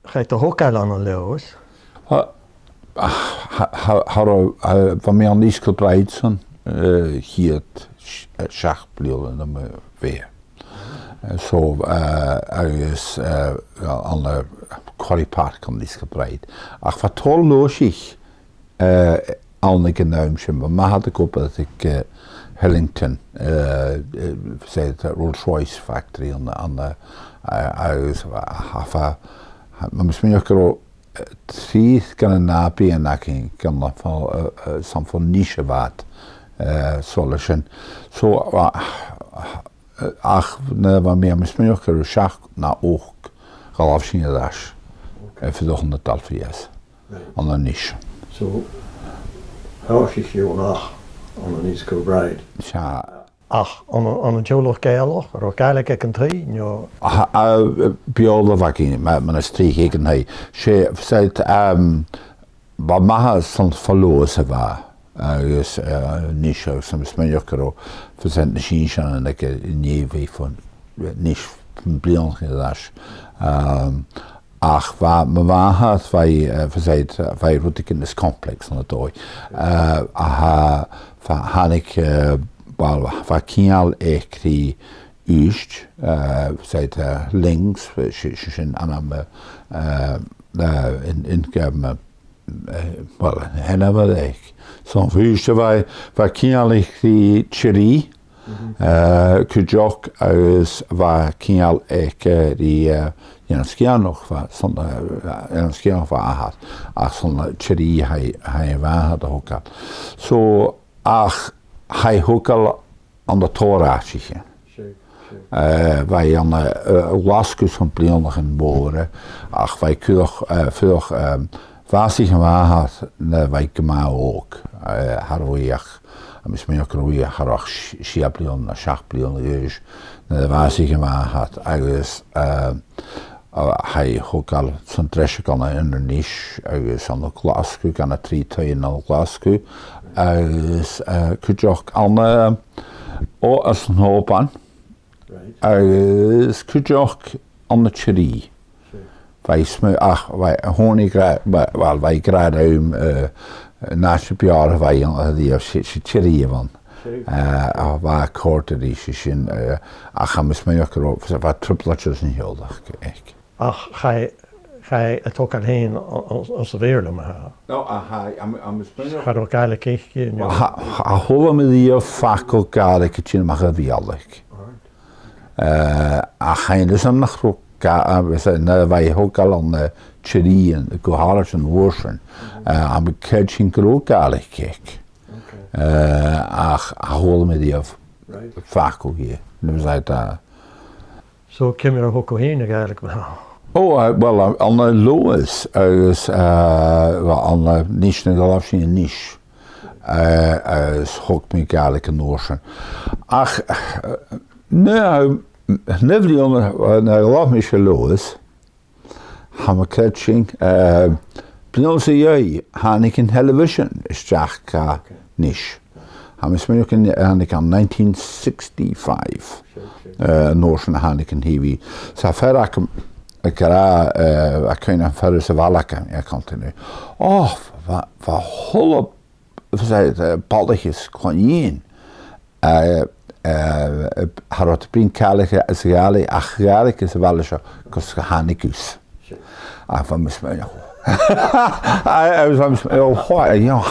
Gaat de hoekal aan een leeuws? Van mij aan die gebreid zijn, hier het schachblielen dan weer. Zo ergens aan de Quarrypark aan die gebreid. Ach, wat toll los ik al een genuimtje, maar had ik op dat ik Hillington, zei het Rolls-Royce factory aan de ergens, maar misschien ook al drie kan nabi en naking kan van some van niche wat solution. Zo ach, ne, waarmee misschien ook al schach na ook geloof zien dat even de 100-tal jaar aan een niche. Zo, how is je nach aan een niche gebreid? Ja. Ach, aan een jolog Gael, of Gaelic ik een drie, jo. Biolo vakine, maar een streek ik een Ze zei wat mag soms verlozen was. Dus niet soms men ook al verzend de Chinese en ik niet van niet blind gedacht. Ach, waar had wij verzeild wij route in het complex aan het dooi. Had ik wel vakial ik die Üst, seit links, in einem in well, henna ik. Zo'n vuurste wij kinderlijk die chiri, kujok uit waar kinderlijk die skiën nog wat, zo'n skiën nog wat had, ach zo'n chiri hij had ook had. Zo ach hij ook al aan de toraatje. Wij aan laskus van pliondigen boren, ach wij kunnen veel vastig had, wij kunnen ook haroiach, misschien ook roeien harach schiaplion, schachplion is, vastig had, eigenlijk hij ook al zijn tresje kan in de niche, eigenlijk aan de glasku, kan het 3 tweeën aan de glasku, kun je ook aan als een hoop aan. Kun je ook aan de cherry. Wij honing wel wij graden naast het jaar wij die cherry van. Waar korter is in gaan misschien ook erop wat tripletjes in heel dag. Ach, ga het ook al heen als de wereld maar. Nou, misschien gaat ook eigenlijk kijken. Hoe we die vaak ook eigenlijk het mag geweldig. Geen dus een nog we zijn wij ook al aan de cherry en de kohalas en worsen. Aan de catching ook eigenlijk kijk. Hoe we die vaak ook hier. Dus dat. Zo kom je er ook heen eigenlijk wel. Oh, wel aan de Lois, aan de niche, geloof je niche, hoek me eigenlijk een oorsen. Ach, nou, never die onder, geloof me je Lois, gaan we catching, bij jij, ga ik in television, is jack niche. Gaan we smeren in 1965, Noorsen ga ik in TV. Zo ver ik kan verder ze wel lekker, ik kan het nu. Oh, wat holle, balletjes kon je had het prin kalige, Gaelic is wel zo, kost gehanicus. Van misschien I was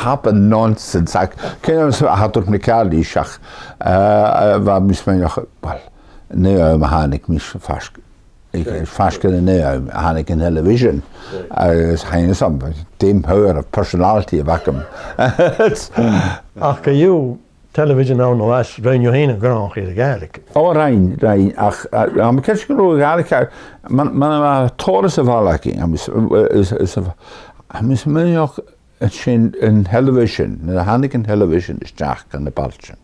happen nonsense. Ik ken hem had toch elkaar die schach. Waar misschien wel, nee, maar had ik mis vast. Ik vast kunnen nee, had ik in television. Hij is een team hoger personality wakker. Ach, kan je television nou nog eens rein je heen en gaan eigenlijk? Oh, rein. Ach, maar kijk je nog eigenlijk, maar Torres wel lekker. Misschien ook een television. Dan had ik een television, is jack aan de baltje.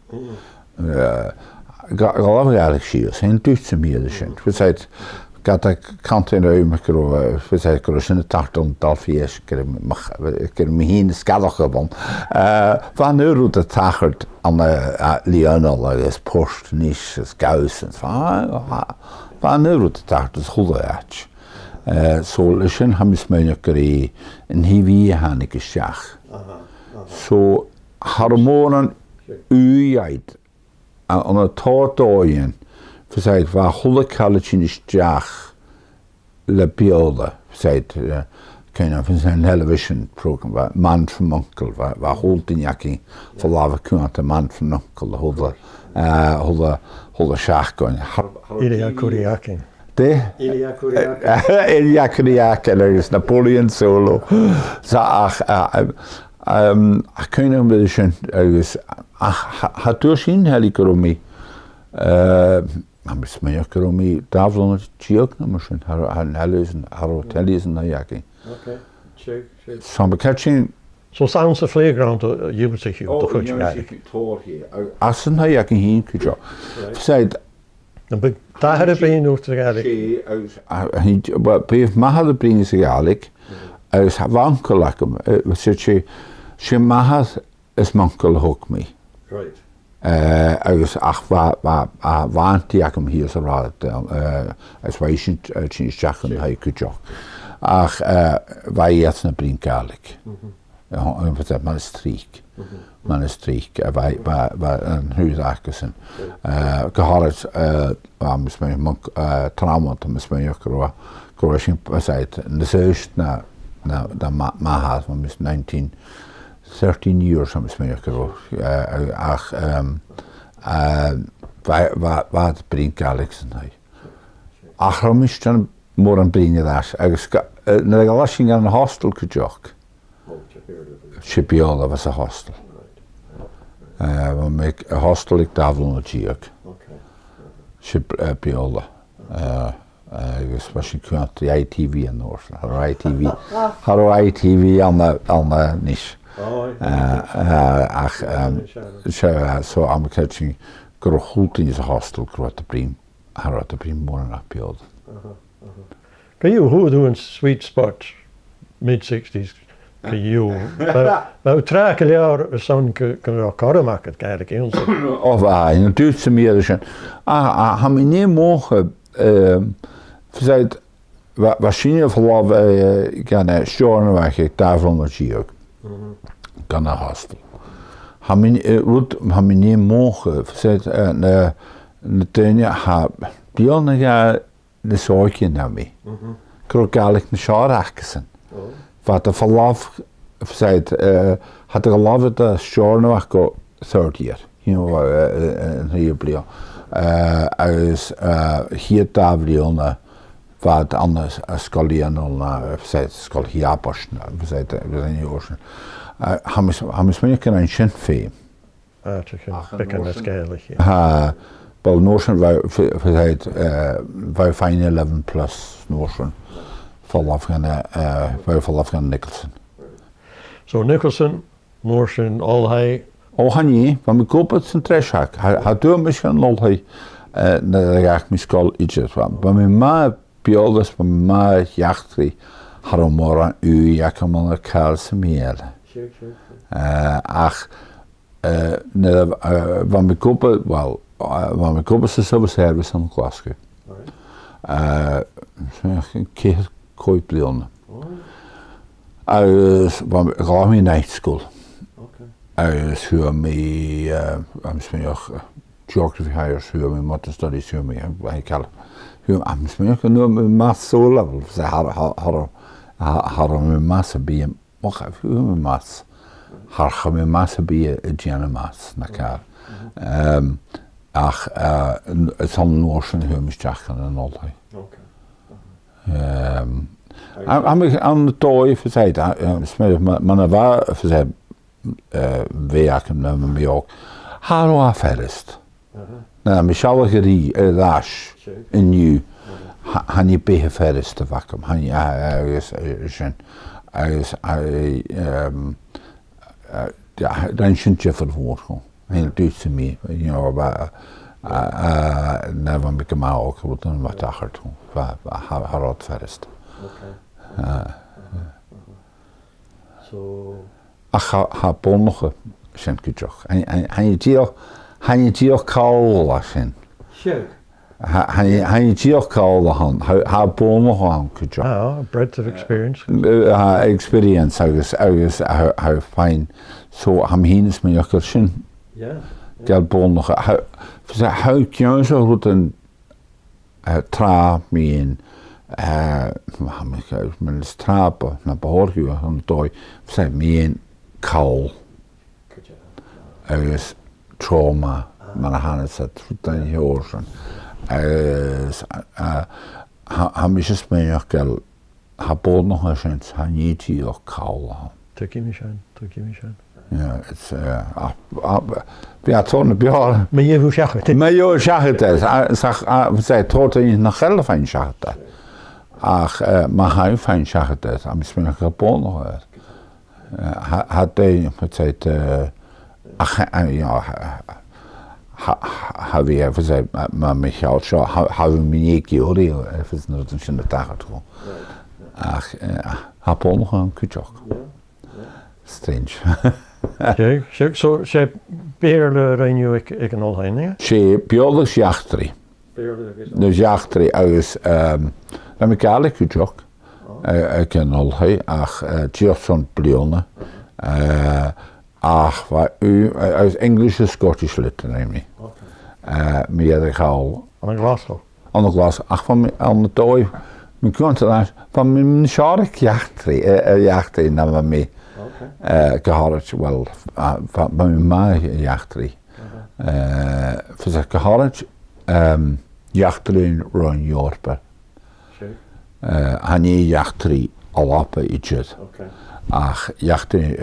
Geloof ik eigenlijk zie je, geen duurste meer dus. We zei gaat ik kant in de micro, we zei ik in de 80 jaar, ik me hier in de skadag gewoon. Van euro de tachert aan de Lionel, is post, niche, is guis, van euro de tachert is goed uit. So listen hamis meina gri in hivi hanig isteach. So harmonan uyaid an a tordóin verseid va holle kallechin isteach le biolde verseid kind of een television program man from uncle va holdin jacking for lava kunt a man from uncle holle shaach going Eilean curation. de Eilean curation is Napoleon solo so I kind of vision is had doorsien helikromi I'm smeekromi davlon chiok na machine har helisen har hoteliesen na jacking. Okay, check. So I'm catching. So sounds the playground use a huge the French Gaelic. As een hij kan hier kujo. Said. But daar had het been over the Gaelic. Hij wat bij mij had het been is Gaelic. Als wankelakum. She mahad is mankel hook me. Right. Als ach want die ik hem hier zo raad. Als wij zien jacken hij kujo. Ach, wij jetzt een brin Gaelic. Ja, man is streek. Man is streek. Wij een huurzaken. Gehaald, mis mij monk trauma, mis mij ook Croatian seit. De zeust na had van mis 13 years mis mij ook. Ach, wij het brin Gaelic zijn hij. Ach, waarom is dan more an bríine das agus na galashing an hostel kujok Shipiola was a hostel we make a hostel ik davlon a jiok Shipiola agus was kunt the ITV an north har ITV an nish ach so am catching gro hultin is a hostel grot a brim har a brim more an apiola. Can you who doing sweet spot mid-60s? Can you? Nou traken jaar zo'n kan karmak het Gaelic eens. Of in het Duitse meer zijn. Ham in niet mogen. Verzeidt waarschijnlijk verlof gaan schoren waar ik daarvan nog zie ook. Kan naar hostel. Ham in niet mogen. Verzeidt de tuinje ha bijna ja de zorgje naar mij. Kro Gaelic na sharachsen. Wat de verlof verzeidt had er geloof dat schoren waar go third year. You know hier blio. Als hier davlion wat anders skolien al verzeidt skol hier apost verzeidt we zijn hier ocean. Ham is meer kan een Sinn Féin. Bekken het Gaelic. Wel notion wij fine 11 plus notion verlof gaan Nicholson. So Nicholson, notion al hij. Oh hij, van mijn kop het zijn trashhack. Hij doet misschien lol hij naar de jacht miskal iets van. Bij mijn ma bioldes bij mijn ma jachtri haromora u jakemal een kalse meer. Ach van mijn kop wel. Want mijn kop is de civil service aan Glasgow. Een keer kooi bleven. Want ik ga in night school. Huur mij, misschien ook geography hires, huur mij modern studies, huur mij, ik kan misschien ook nu mijn maths zo level. Ze hadden mijn maths bij, ook huur mijn maths. Hadden mijn maths bij Jenna maths, naar ach, het zal notion hoe mis jachen en al die. Aan de tooi verzeidt, maar waar verzeidt werken met me ook. Haro afherist. Nou, Michelle gerie lash in nu, han je bij herist te wakken, han je ja, dan shouldn't je verwoord gewoon. En het doet ze mee, you know, never make a ook wat dan wat achter toen, haar rot verst. So. Ach, ha bon nog, zijn kutjoch. En je die ook kaal lassen. Sjoe. Hij diolch all the han. Ha bon noch an kujo. Breadth of experience. Experience agus how fine. So ham hines me jokker sin. Yeah. Gel bon noch. How kjön so goed een tra min men strap na behorgu han doi. Say min kaul. Agus trauma man hannes at den jorsen. Han is me gel ha bon noch sin han yiti och kaul. Tukimishan. Ja, it's vi har tårne bjør. Men je hoe zeg het? Men jo sagt det. Sag tot in nach helle fein sagt. Ach, man har fein sagt det. Am is mir geboren noch. Hat de gesagt ach ja har vi gesagt man mich auch schon haben mir nie geori, es nur den schönen Tag tro. Ach, hab auch noch ein Küchok. Strange. Okay, so she beerle renew ik an all hè? She biologisch jachtri. Dus jachtri agus na me Gaelic Küchok. Ik an all hij ach Georson Blione. Ach waar u uit English en Scottish litten neem ik. Meer de Gael. Aan een Glasgow. Aan de glas. Ach van aan de tooi. Me kunt het van mijn scharik jachtri na me. Gehad wel van mijn ma jachtri. Voor gehad jachtri run Jorper. Han jachtri alappe ietsje. Ach jachtri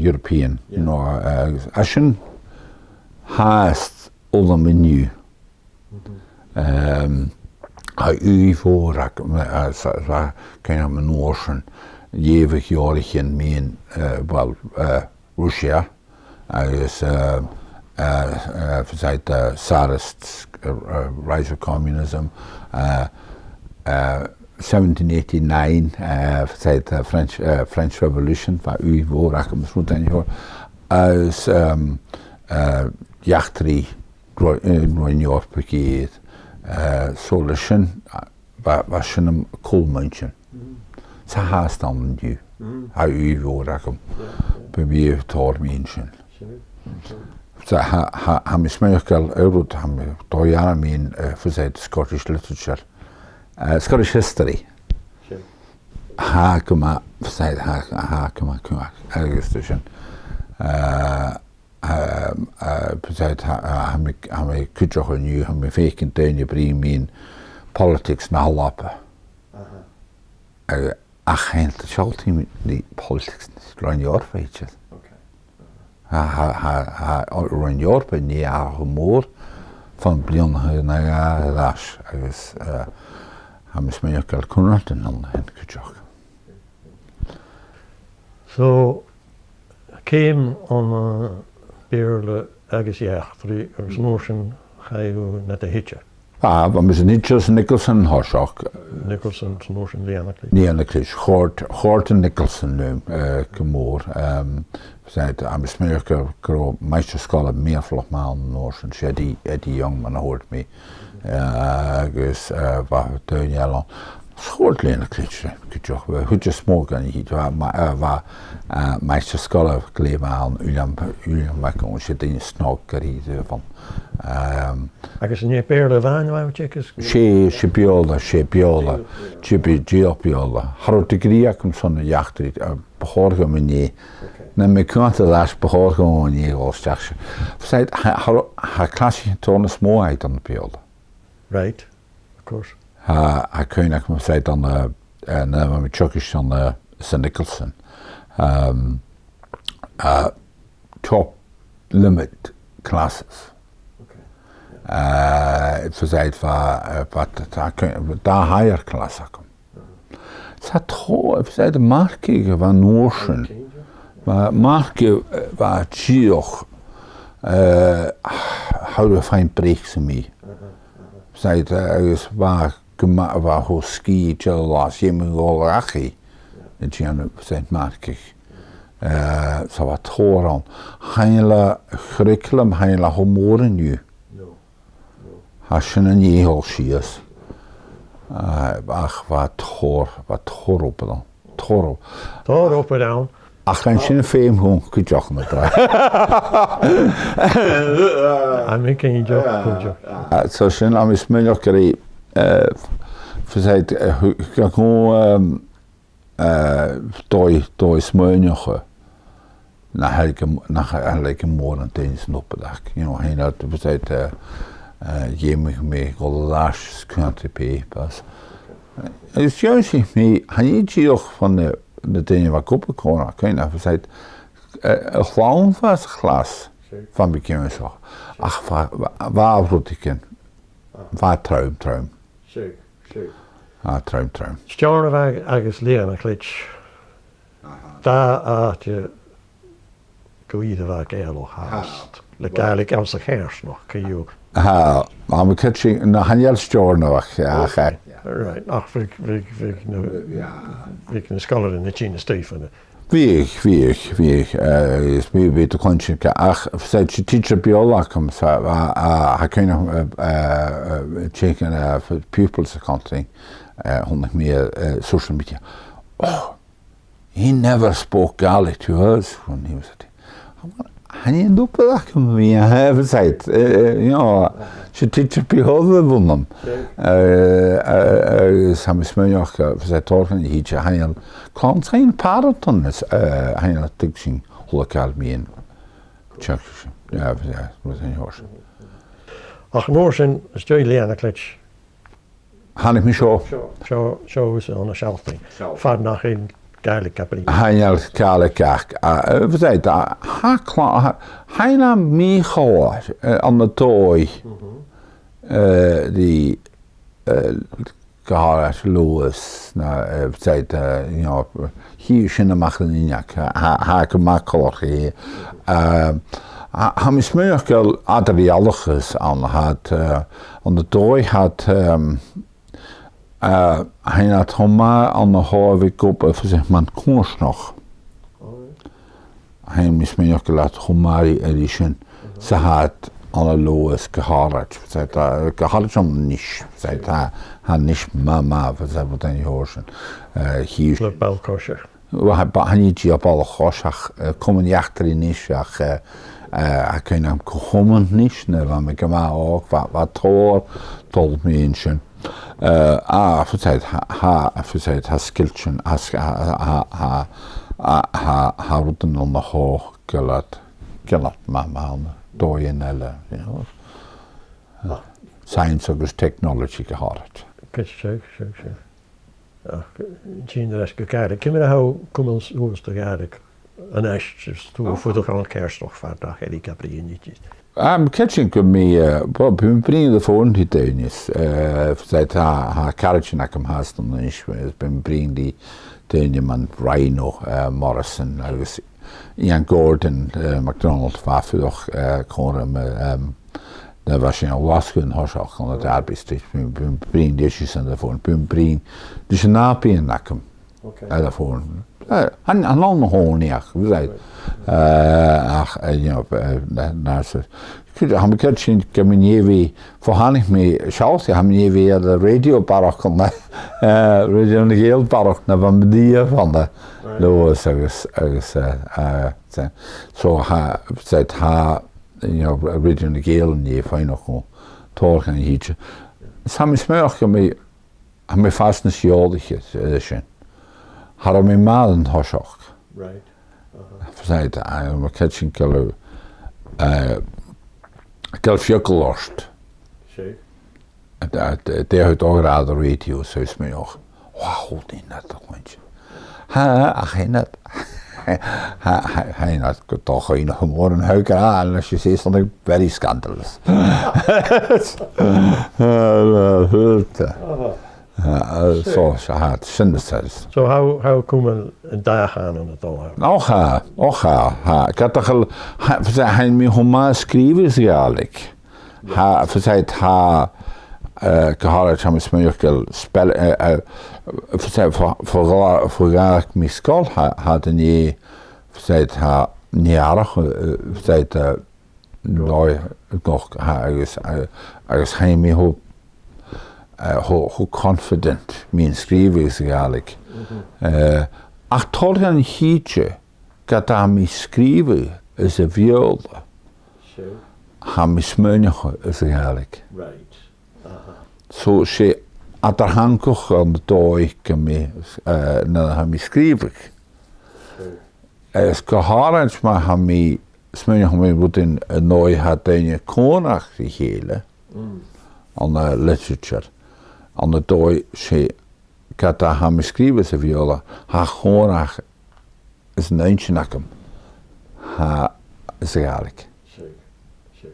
European. No, als je haast onder menu. U voor kan je mijn oorsen. Jevig jarigen min Russia agus verzeit Tsarist rise of communism 1789 verzeit French Revolution waar u voorak om het en hoor als jachtri New York begeet solution was een koolmuntje. Sa haast dan du. How u voorraken. Bij tor mensen. Sa ha mis meekel eurot ham toyana min verzet Scottish literature. Scottish history. Ha koma verzet ha koma ergestischen. Verzet ha me kutjoch nu ha me feken teunje bring min politics na lappe. Ach, het is altijd die politics run your features. Run your bij niet humor van blion naar ras. Dus hem is meer kal kunnen dan en kutjok. So came on beerle agus jachtri agus notion ga je net de hitje. We müssen nicht just Nicholson Horshock. Nicholson's notion Lianakli. Lianakli, Horton Nicholson gemoor. Zei, I'm a smeerker, grow meisterschale meervlog maal notion. Eddie Youngman hoort me. Dus waar teun jellen. Schort Lianakli, we goed je smoken niet. Waar meisterschale kleemaal Uliam maken. Zit in snokkerie van. Agus nie beerle wijn waar we checken. She biola, biola. Harot de griakum son jachtri behorgen me nie. Na me kunt das behorgen me nie als jachse. Zei haar klassische tonen smoeheid aan de biola. Right, of course. Ha kun ik me zei dan na me chukish on St. Nicholson. Top limit classes. Het verzeidt wat daar higher klasse komt. Het had toch, het verzeidt de marken van Noorsen. Maar marken waar Gioch houden fijn breekse mee. Verzeidt is waar hoe ski jelas je me wel rachi. Het is verzeidt marken. Zo wat horen. Hele curriculum, hele humoren nu. ha sin an éhol sias. Ach va tor op dan. Tor. Tor up and down. Ach gan sin féim hon go joch na dra. I'm making a joke. So sin am is mylloch gyrru fysaid go doi smynioch na helge mór an déins noppedag. You know, hein dat fysaid jémig me golas country papers. Is juist me han je tíoch van de dingen wat koppenkona kan je fysaid gewoon was glas van bekend zo. Ach waar roet ik in. Waar truim. Sick. Truim. Stjórn of agus Leon a klitch. Da at je go ieder waar Gael och haast. Le Gaelic als a hers nog kan you. Maar we catching na hanjel stjórn of ja. Right. Ach vi kan scholar in the China Stephen. Wie is me weet de kontje ach seit je teacher biolog kom ha kunnen checken for pupils accounting hon meer social media. Oh, he never spoke Gaelic to us when he was at han je doppeldag me have seit you know je teacher biolog won sam smöjach för seit torfen hit je han kan zijn paraton is han teaching lokal meen check ja was een horse Ach Norsen stjórn Leon a klitch. han ik me zo Show is on a shelving. Fad nach in Gaelic capri. Hanjal Gaelic we zei ha klaar hij me gehoor aan de toy die Gehaald Lewis, zei you know, hier zijn de machtelijke, ha gemakkelijk hier. Ham is meer adrialiges aan had, aan de toy had, hij had homa aan de hoofd op, voor zeg maar koers nog. Hij is meer laat homari edition, ze had alle Lewis gehaald, zei gehaald om nisch, zei han nisch mama, zei wat dan je hoort. Hier. Le Belkosher. Han je op alle goshach, komen jachter in nisch, ik kan hem komen nisch, ne, want ik maar ook wat toor, tot mensen. Verzeit ha skiltjen, ha routen om de hoog gelat mama. Doyen eller, you know. Science agus technology gehaald. Sure. Gene the Gaelic. Kim how comes who's the Gaelic? An ash just to for the kerstoch van dag die capri niet. Catching me been bringing the phone to Danish. Seit ha carriage na kam hast und ich bin bring die Daniman Rhino Morrison agus Ian Gordon, McDonald var doch koren där var sin waskun horsach on the arbetstid bring dishes and the phone bring dus napi en nakum eller phone han lang hon ja we zei you know nasa han catching community for han ich me schaut haben je weer de radio barok on radio en Gael barok na van die van de Lewis agus so ha said ha you know original Gael en je fijn nog talk en hietje sam is merk me am me fastness jodige schön har me malen hoschach Right. Said I'm catching color Gelfjökelost. Sick. Det har också rader radio så är mig också. Wow, det är inte det. Han har toch in morgen heuken aan als je ziet something very scandalous. So had synthesis. So how come a dag aan het al? Ik had toch al hij me homa schrijven eigenlijk. Verzeit gehaald hem smeukel spel voor mijn school had een je verzeit niejarig verzeit goch agus haimi ho confident mín skrifi is Gaelic. Ach tol gan híte gada mi skrifi is a viola. Sure. Ha mi smynach is Gaelic. Right. So sé adar hancoch an de dói mi na ha mi skrifig. Sure. Is goharans ma ha mi smynach mi bud in nói ha daine conach i hele an literature. An de dói sé gada ha mi skrifi is a viola ha conach is an einsnacham ha is Gaelic. Sure. Sure.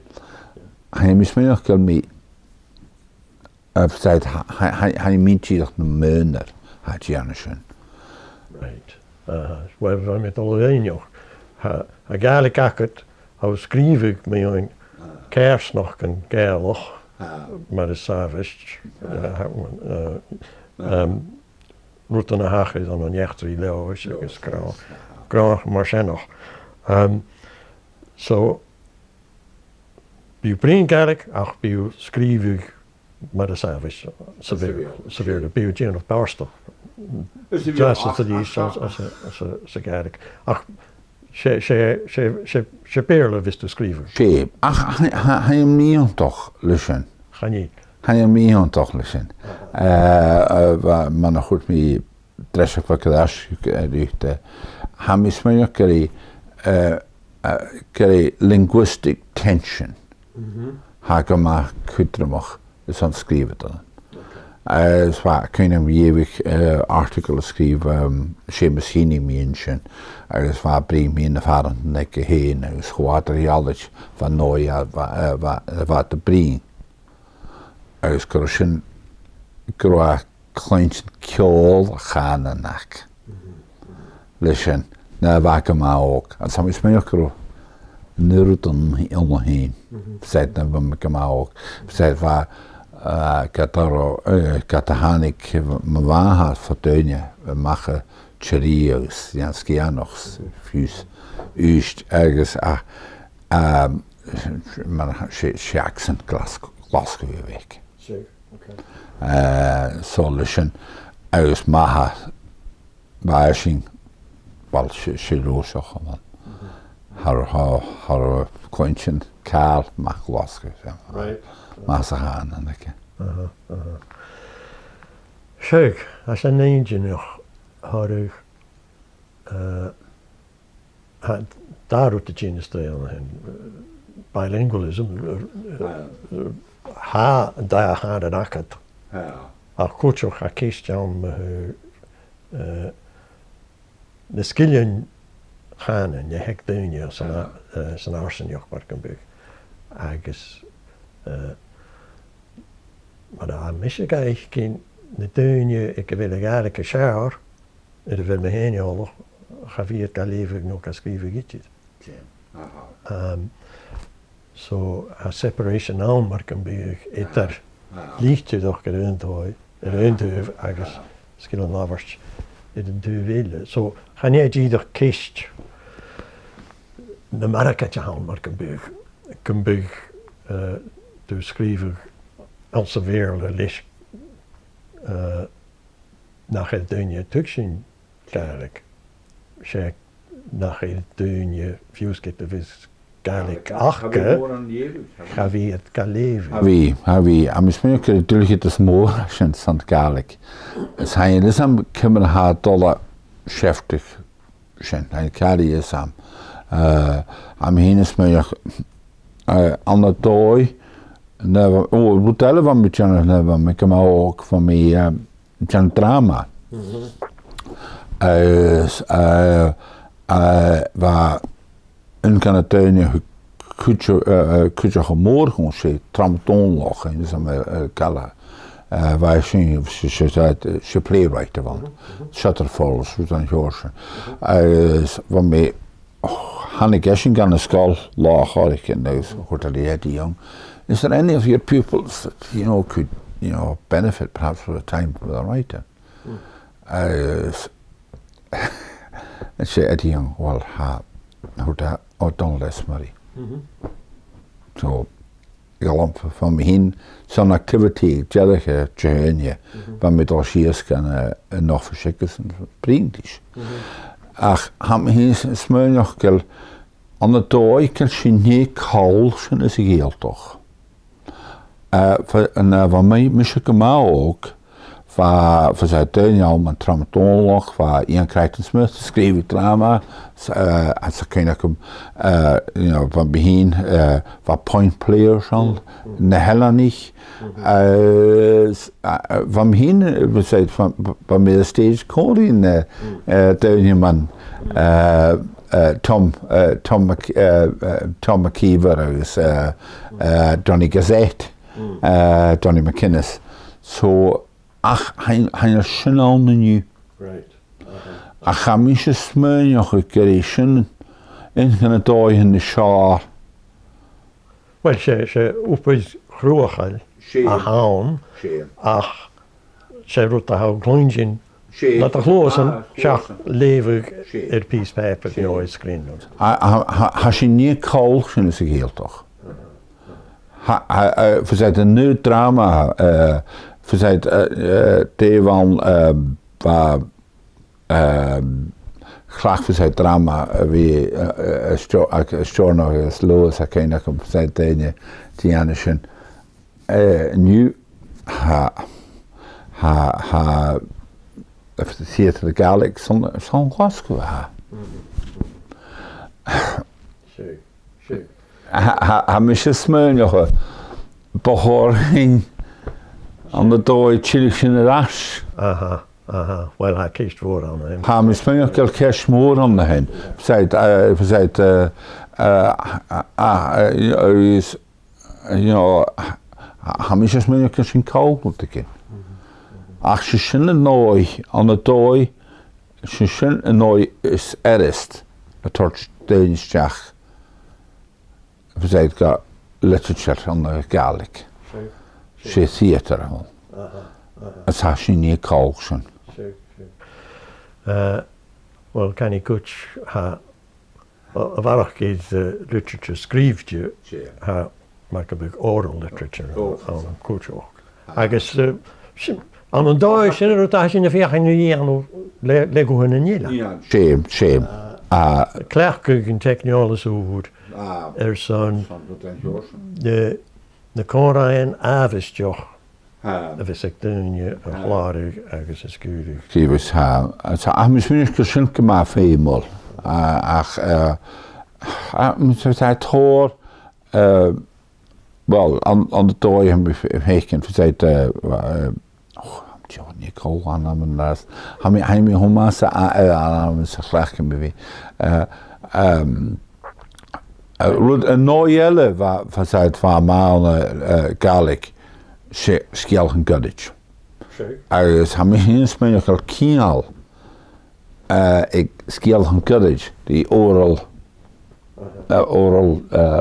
Ha mi smynach gel mi Upside, hij meent je dat een meuner, had je aan zijn. Right. Wel, we met alleen nog. Ha Gaelic akket, hou schreef ik met een kers nog een Gael, maar de savage. Route naar Haag is dan een jechtri leo, is graag, maar zijn nog. So, bij Breen Gaelic, ach bij schreef ik maar de savage, severe, de biogene of powerstof. Just as the east as a Gaelic. Ach, she perle wist te schrijven. She, ach, hij hem niet toch, Lucien. Ga niet. Hij hem niet toch, Lucien. Maar nog goed mee, dressen van kadash, hij is mij ook linguistic tension. Hij kan maar kutremach. Is aan het schrijven dan. Zwaar kun je eeuwig artikelen schrijven, ze misschien niet meer. Zwaar breng me in de vader nekke heen. Gewoon er alles van nooit wat te brengen. Curation, groot kleintje kjol gaan en nak. Listen, na wakker maar ook. En soms ben ik er nurten omheen. Zet dan van me maar ook. Zet waar Katahanik me waarheid verteunen, we maken cherio's, ja, skianochs, fus, uist ergens, maar ze accent glasgow weg. Sure. Okay. Solution, ergens maha, waarsing, wel, ze roosach, man. Haar kontje, kaal, maar glasgow, Right. maar ze gaan en ik. Sheik, als een eentje nog had ik daar op de Chinese bilingualism daar had een akket. Ach kutje ga kiest jam de skillen gaan en je hek doen je zijn arsen joch Markenburg. Agus maar daar mis ik eigenlijk in de tuinje, ik wil eigenlijk een shower, en dat wil me heen jaren, ga via het leven nog als schrijven gietje. So a separation aan Markenburg, het er lichtje toch geruimd hoor, ruimd heeft, ergens schillen navers in de deur willen. So ga niet ieder kist de marketje aan Markenburg, Markenburg te schrijven. Als ze weer lees naar het dunje tuksin Gaelic. Ze naar het dunje viewskit of is Gaelic achke. Ga wie het kan leven. Havi. Am misschien ook natuurlijk het moor zijn van Gaelic. Het hij is am kimmer haar dollar scheftig zijn. Hij kari is am. Am heen is mij aan de dooi. Vertellen van me ik hem ook van mij drama. Waar een kan het tuin kutje gemorgen ze tramton lag en ze me kalla. Waar ze playwright van Shutterfalls dan George. Van mij Hanne Geshing aan de school lag had ik en dus hoorde die jong. Is there any of your pupils that could benefit perhaps for a time with a writer? En zei Eddie Young, well, hoe dat dan les Marie. So galamp van begin zo'n activiteit jellige tjeunje van met als hier kan nog verschikken vriendjes. Ach, ham hier smeur nog kel aan de tooi kan je niet kalsen is heel toch. Van mij misschien kan ook. Van zijn tuin al mijn traumatoloog, van Ian Smith schreef ik drama, als ik kan van begin van point players al, de Hellenig, van begin we zijn van mijn stage code in tuin man Tom McKeever, Johnny Gazette, Johnny McInnes, so. Ach, hij is snel nu. Ach, hij is een smeuïge curation in het oog in de schaar. Wel, ze opwees groeigel, a haan, ach, ze roet de hou kleintje, dat de glozen, schach levig piece paper die ooit screen doet. Hij is niet koud, is ik heel toch. Hij verzet een nieuw drama, verzeit Tewan graag verzeit drama wie nog eens los ik verzeit dingen die aanschen nu theater de Gaelic zo'n Glasgow ha misje smeun nog behoring aan de dooi chillig in de ras. Aha. Wel, hij kiest voor aan hem. Hij is mij ook kerst moer aan de hen. Verzeit, hij is mij ook eens in koud moeten gaan. Ach, ze zijn een nooi aan de dooi. Ze zijn een nooi is erst. Het wordt Deenstjach. Verzeit ga literature aan de Gaelic. Ze theater al. Het has je niet koolsen. Wel, kan ik goed waar ik literature schreef je, maak ik oral literature aan een goed ook. Agus aan een dag zijn er dat je in de 14 jaar leggen hun in Nederland. Shame. Klaarkeuken technologie zo goed. Er zijn de Korean avistjoch. Dat is ik dan je glarig ergens is kurig. Die was misschien is gezond maar veel. Met het hoor, wel aan de tooi hem heken verzeit niet kool aan hem naast. Hij me homasa aan zijn graag me een nooielle verzeit van maanden Gaelic. Skelgen Guddage. Dus hij is mij ook al kienal. Ik Skelgen Guddage, die oral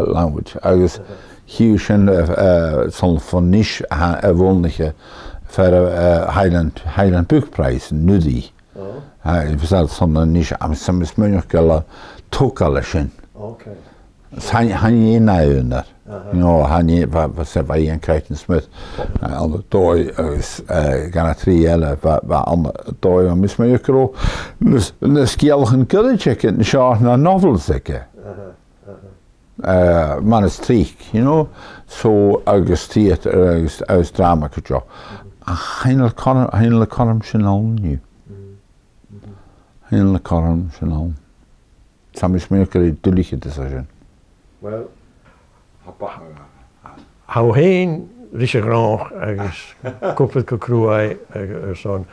language. Dus hier zo'n van niche wonderlijke voor Highland Boekprijs, nu die. Hij verzet zo'n niche, maar ze is mij ook al toekallen. Han je naar han je wat Ian Smith aan de tooi gaan 3 waar aan de tooi maar mis me ook dus de skelgen kulletje in de jaar naar novels zeker man is trick so August uit drama kutjo heinelijk kan hem snel nu heinelijk kan hem snel sam is me ook een duidelijke decision. Well, hou heen, Richard Grand, ergens koppelt gekroei, zo'n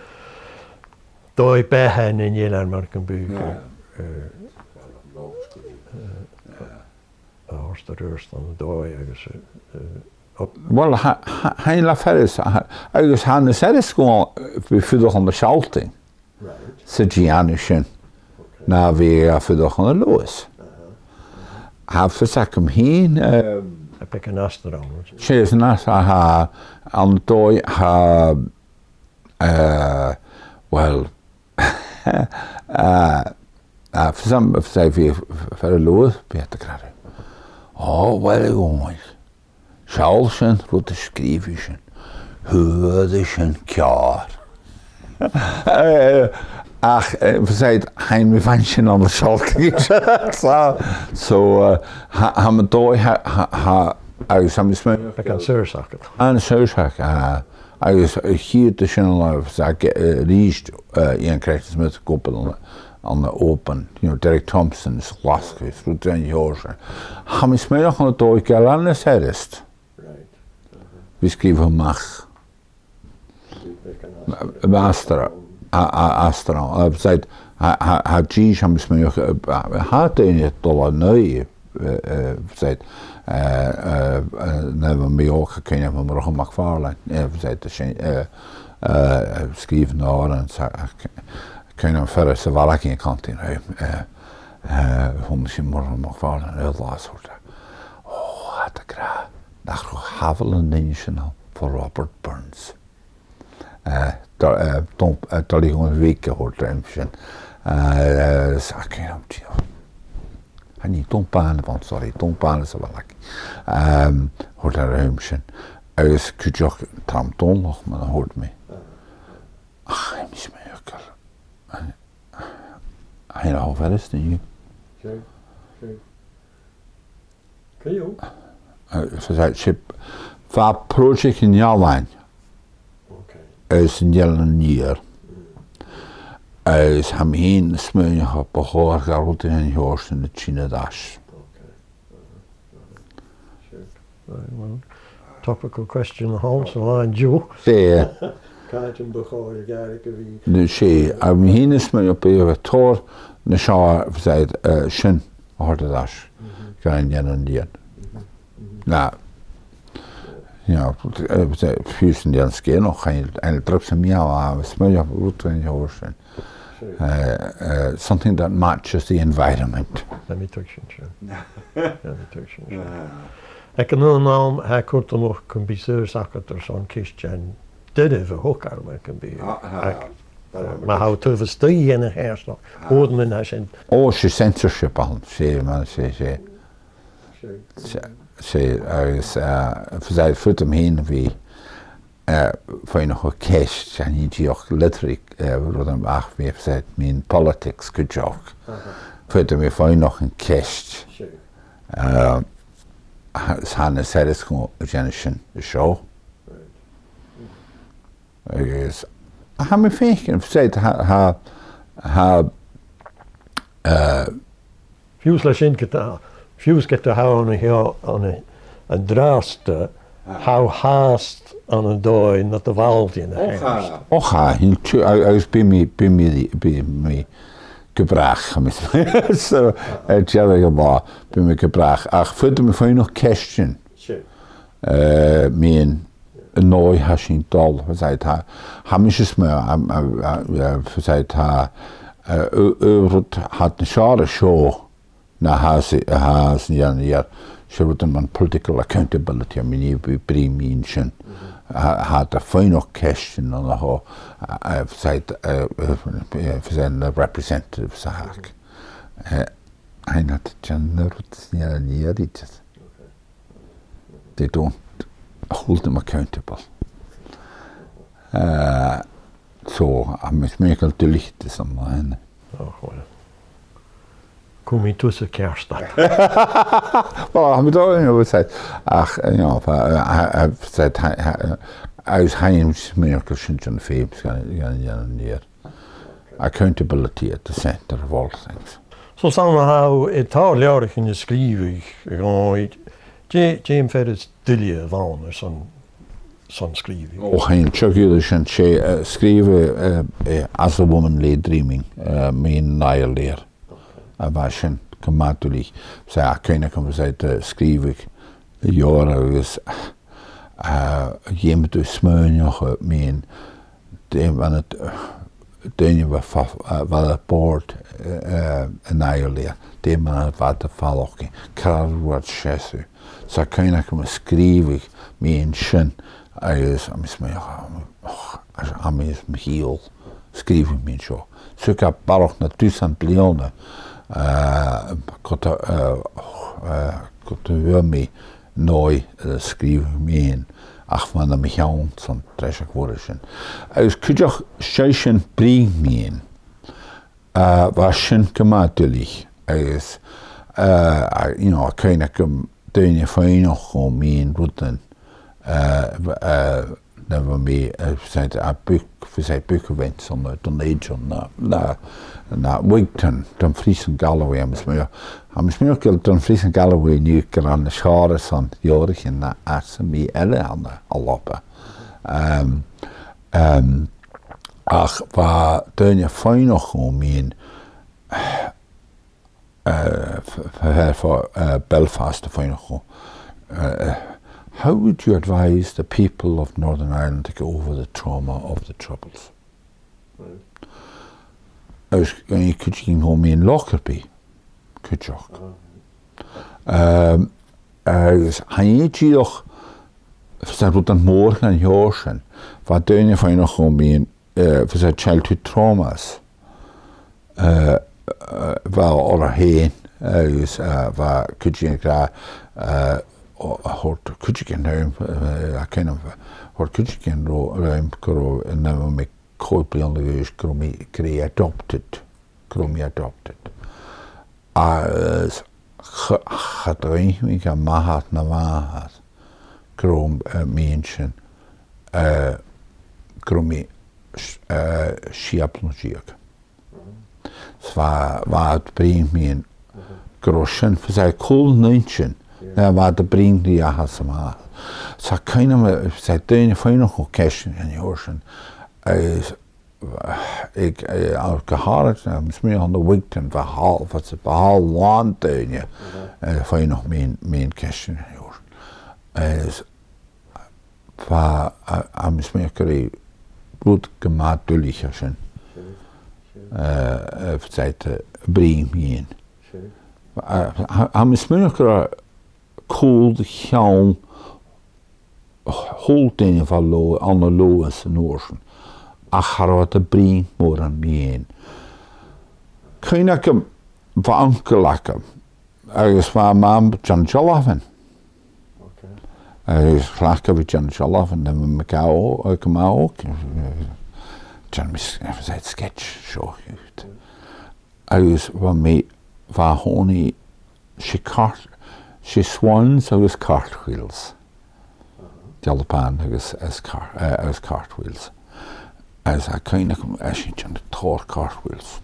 dooi behen in Nederland Markenbuik. Als de rust aan de dooi ergens. Wel, hij laat verder. Ergens han de series gewoon voor de schalting. Zit je aan de na weer voor de los. Hij verzet hem heen. Heb ik een nast eraan. Ze is een nast aan de tooi. Wel. Verzet weer verder los. Beter krijgen. Oh, wel jongens. Sjálfsyn, rúti skrifisyn, höðisyn kjár. Ach, verzeiht, hein mi vansyn an de sjálfkrigs. So, ha me dói ha agus sam is me. Like an sursakket. An sursakket, agus hier de sjönal riest een krijgt met koppel aan de open, Derek Thompson's glaskus, rúti an jórsyn. Ha me is me nog an dói Gael serist. Vi skriver mach. Astra. Astra. Seit ha G's ham is me hat een dollar neu. Seit never me ook ken van Roger McFarlane. Seit de skriven naar en kunnen verder se valak in kant in. Hon sin Roger McFarlane heel laat hoort. Oh, hat gra. Nach Haviland National for Robert Burns. Daar ligt een week gehoord remschen. Zag je hem tja. En niet Tompanen van, sorry, Tompanen is wel lekker. Hoort daar remschen. Dus kun je ook tam ton nog, maar dan hoort me. Ach, hij is me ook al. Hij nog wel eens niet. Oké. Kun je ook? Verzeiht schip va project in Eilean. Is een jaren jaar. Is hem heen smeunen op behoor garot in Joors in de China dash. Well, topical question Hans and Joe. See. Can't you behoor Gaelic wie? Nu see, hem heen smeunen op een tor na shaw verzeiht shin horde dash. Kan jaren jaar. Nou. Ja, fusen die skeen nog een drugs en miauw, smell of root in yours. Something that matches the environment. Let me touch it. Ik kan nu naam, hij kort nog kan be sursakket or zo'n kistje. Dit even hoekar, maar kan be. Maar how to verstehen in de herfst nog. Hoort men als een. Oh, she censorship al, she man, she. Ze verzeiht voet hem heen wie voor je nog een kist en je ook letterlijk wat hem ach weer verzeiht mijn politics good job voet hem voor je nog een kist han is het gewoon generation de show is han me feken verzeiht ha Fuselash in gedaan. Fuse get to how on a draste, how haast on a doy, not the valve in the house. Ocha, uit bij me gebracht. Zo, het jaar bij me gebracht. Ach, voelde me van je nog question. Mijn nooit hashing tol. We zei het hamisjes me. We zei het had een schare show. Na has jaar should man political accountability. I mean, you bring me in had a final question on the whole side the representative zaak. Hij had het jaar niet. They don't hold them accountable. So I'm making the licht is on my. Oh, well. Kom je tussen kerstdag. Wel, hij moet ook zeggen. Ach, ja, hij zei uit heimsmerkels in de films gaan neer. Accountability at the center of all things. Så somehow het taal in je schrijven gewoon James Ferris dilje van zo'n schrijven. Och, hij chuggies en schrijven as a woman lay dreaming mijn Eilean. Vashen kamatulich zei keine kan zeggen schrijven jaren is jem te smeun nog mijn van het dingen wat het boord een Eilean dem man wat de valok kar wat chesu zo keine kan schrijven mijn shin is mis me am is heel schrijven mijn zo zo ik heb barok na 1000 miljoen. Kot me nooit schrijven meen. Ach, van de mechaon, zo'n trashig worden. Dus kun je scheischen bring meen. Was schön gemaakt natuurlijk. Dus, keine kom dönje fijn nog om meen routen. Dat we mee zijn bukken zonder donation naar Wigton, dan Friesen Galloway. Am smurkel dan Friesen Galloway nu aan de schade van jaren naar artsen mee alle alloppen. Ach, waar dönje fijn nog om meen. For Belfast fine nog. How would you advise the people of Northern Ireland to go over the trauma of the Troubles? You could you home in Lockerbie? Could you? Hij je toch verstaan dan morgen en jorgen. Wat doen je van nog home in voor zijn childhood traumas? Waar orheen waar could you graag hoort kujiken ruim kennen hoort kujiken ruim kro en dan met koopbrillen kromi adopted as gaat erin gaan mahat na mahat krom mensen kromi schiaplogiek waar het brengt me een groschen voor zijn cool nutchen. Waar de brengt die has maar. Zo kunnen we zijn dingen fijn nog occasion en jorsen. Ik al gehaald misschien aan de Wigton verhaal wat het verhaal land dingen. Fijn nog mijn question en jorsen. Waar misschien krijg goed gemaakt duidelijk zijn. Seit bring me in. Misschien nog cool de gaan holdingen van lo aan loes noorsen. Ach, wat de bring moren me in. Kun ik hem verankeren? Is waar mam John Jalavan. Is klakken met John Jalavan en met elkaar ook. John zei sketch show. Waarmee honey she swans as cartwheels. Japan as cartwheels. As I kind of as she John taught cartwheels.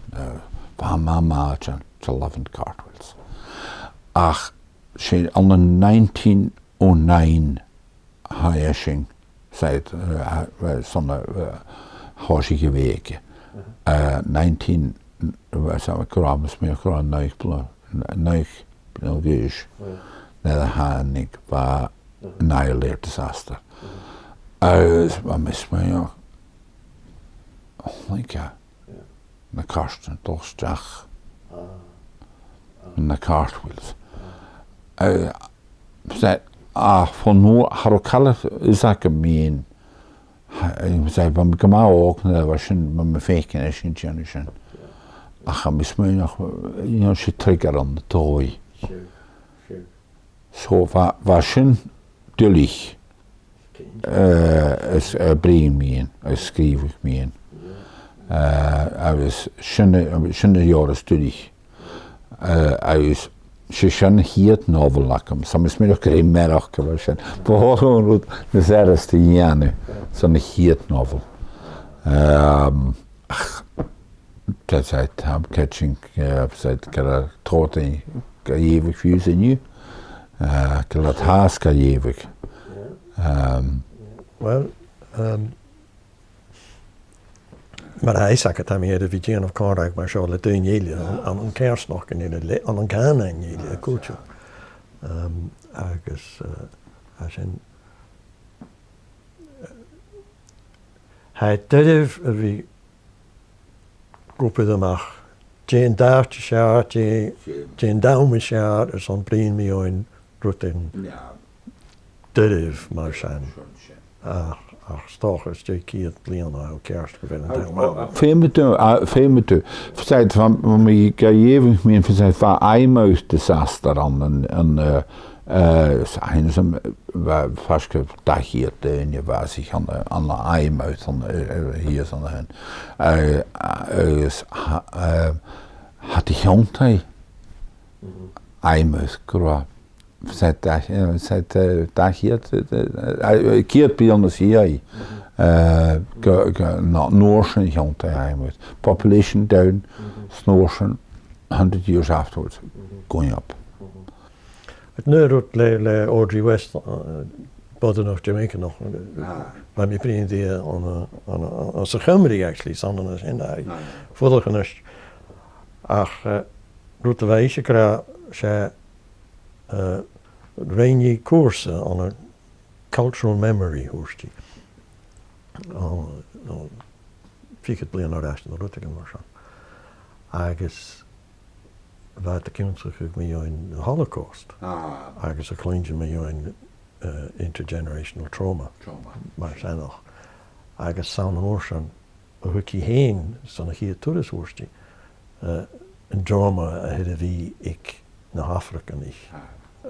Mama John 11 cartwheels. Ach, she on the 1909 hiring said horsige weken. 19 was we krabs meer kran neig bilgish. Net hanig va Eilean disaster. Wat mis me ja. Like na karsten toch stach. Na cartwheels. Said van no harokal is like a mean. Ik zei van me kom ook naar was een met me fake en een generation. Ach, misschien nog she trigger on the toy. Zo was een duidelijk. Is brengen me in, schreef ik me in. was schöne jaren studie. Ze zijn hier novel lakken. Ze is nog geen merk geweest. Behoorlijk de zesde jaren. Zo'n hier novel. Dat zei I'm catching. Zei ik troot in gegeven views in je. Ik laat haast gegeven. Maar hij zegt het aan mij de Virgin of Cardiac, maar zo laat een jullie aan een kerst nog aan een gaan en jullie goed. Ergens als een hij durft wie groepen er maar geen daadjes jaar, geen dames jaar, zo'n brein mee in routine. Durft maar zijn. Toch is je kiet Leon kerst gewinnen. Veel met u. Verzeiht van me gegeven min verzeiht van eimuis disaster aan Hij is een vaske dag hier in je waar zich aan de eim uit hier aan hen. Had die jontai eim uit kura. Seit dag hier keert bij ons hier. Noorsen jontai eim uit. Population down, Noorsen 100 years afterwards going up. Het neurot le Audrey West bodden nog Jamaica nog. Maar mijn vriend die aan zijn Gemri actually samen in de volgende. Ach, route wijze krijg je reine koersen aan een cultural memory hoortje. Fiek blij naar resten de route maar zo. Agus wat de kinderen met jou in de Holocaust. Agus een kleintje met jou in intergenerational trauma. Maar zijn nog. Agus samen oorzaak. Hoe je heen, zo'n hier toerist worstje. Een drama hadden wie ik naar Afrika niet.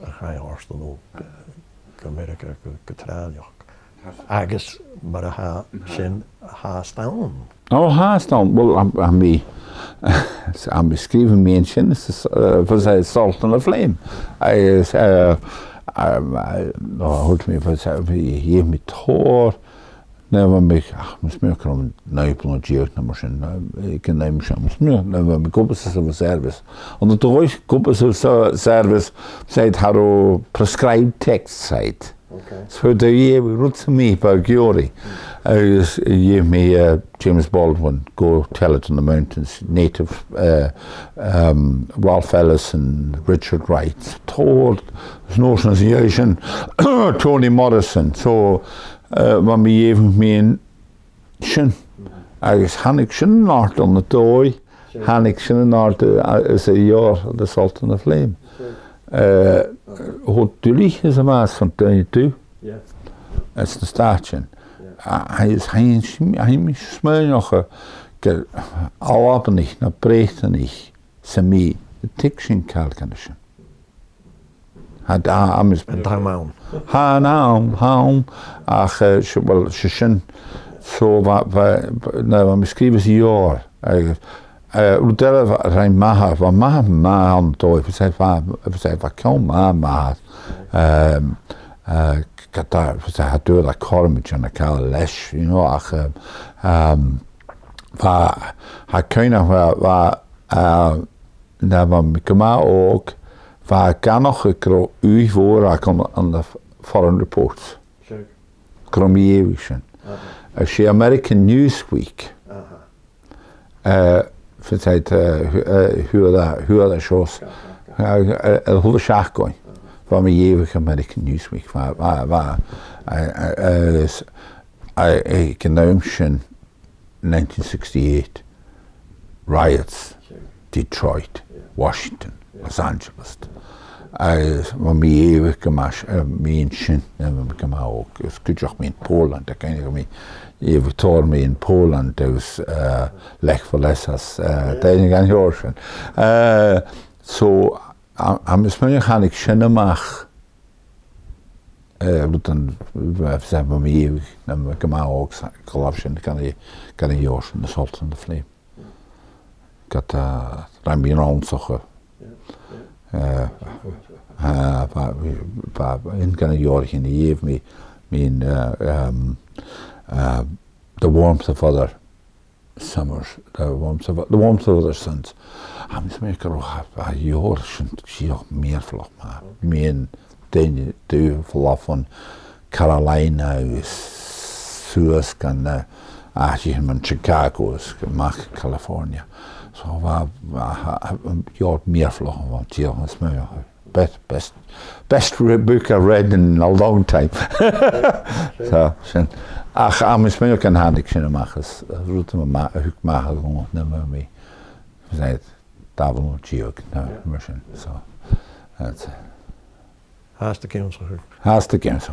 Ga je hartstikke op. Amerika, Australië. Agus, maar ha staan. Oh, haastaan. Wel, aan beschreven mensen voor zijn Salt and the Flame. Hij is, hoort me van zijn, hier met hoor. Nee, we mij, misschien kan we nijpelen en jeugd naar zijn. Ik kan nemen soms. Nee, we kopen ze voor service. En dat toch kopen ze service. Zij het haar prescribed text site. So the year we wrote to me about Giori. You me James Baldwin go tell it in the mountains. Native Ralph Ellis and Richard Wright told Association Tony Morrison. So when we even me in Shin, I was Hannick Shin North on the toy. Hannick Shin North is a year the Salt and the Flame. Hoe duur is een maas van 22? Ja. Dat is de staartje. Hij is smeuig nog al op niet, naar breedte niet. Ze mij de tikschen kalkanischen. Had aan is en daarmaan. Haan. Ach, wel ze zo wat nou we schrijven ze jaar. Rudel zijn maha van ma aan toe. We zijn van kaum ma. Kata we zijn door dat kormetje en dat kale les, you know. Ach, hij kunnen waar daar van me ook. Waar kan nog u voor aan de foreign reports. Zeker. Kromiewissen. Als je American Newsweek. Verzeiht hoe dat shows. Hoe schach gaan. Van mijn eeuwige American Newsweek. Waar ik ken in 1968 riots, Detroit, Washington, Los Angeles. Van mijn eeuwige mensen en we komen ook. Het kun ook in Polen. Dat kan ik me. Je vertoor me in Polen. Dat was Lech voor Lessas. Dat is niet horen. Zo, misschien ga ik zinnen mag. Dan zijn we mee eeuwig. Dan we komen ook. Ik geloof je, kan ik horen. De Salt and the Flame. Ik had ruim hier rond zoeken. In kan ik horen. En die heeft me the warmth of other summers, the warmth of other suns. Misschien ik er ook jaren zie ik meer vlog maar. Mijn de vlog van Carolina Suez kan in Chicago is gemaakt California. Zo jaar meer vlog van hier is mij best book I read in a long time. So, ach, misschien kan handig zijn maken. Route me maken gewoon nemen mee. We zijn het daar wel ook nou, misschien zo. Dat. Hartstikke ons. Hartstikke zo.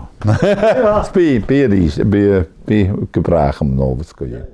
Spie, be gebracht om nog eens te